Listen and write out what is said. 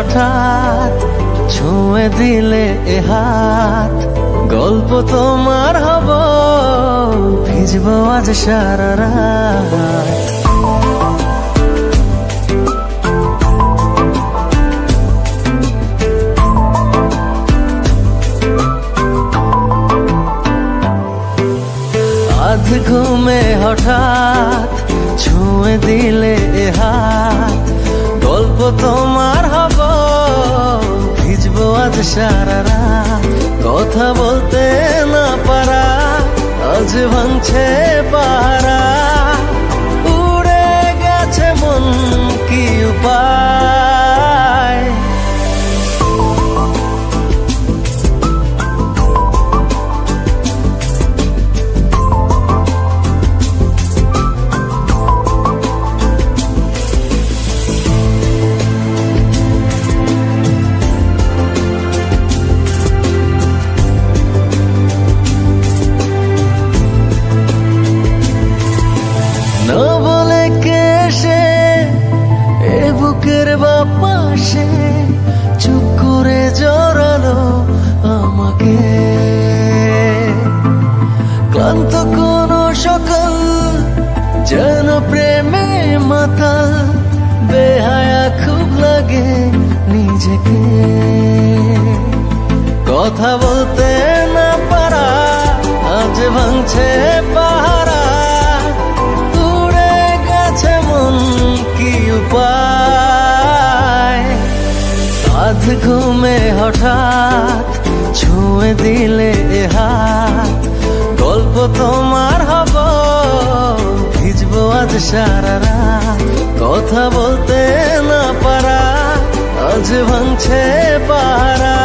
হঠাৎ ছুঁয়ে দিলে এ হাত, গল্প তোমার হব, ভিজবো আজ সারা রাত। আধ ঘুমে হঠাৎ ছুঁয়ে দিলে এ হাত, গল্প তোমার হব, ভিজবো আজ সারা রাত। কথা বলতে না পারা আজ ভাঙছে পাহারা, উড়ে গেছে মন কি উপায়। না বলে কে সে এ বুকের বাপাশে, চুপ করে জড়ালো আমাকে। ক্লান্ত কোনো সকাল যেন প্রেমে মাতাল, বেহায়া খুব লাগে নিজেকে। কথা বলতে না পারা আজ ভাঙছে পাহারা, আধ ঘুমে হঠাৎ ছুঁয়ে দিলে এ হাত, গল্প তোমার হব, ভিজবো আজ সারা রাত। কথা বলতে না পারা আজ ভাঙছে পাহারা।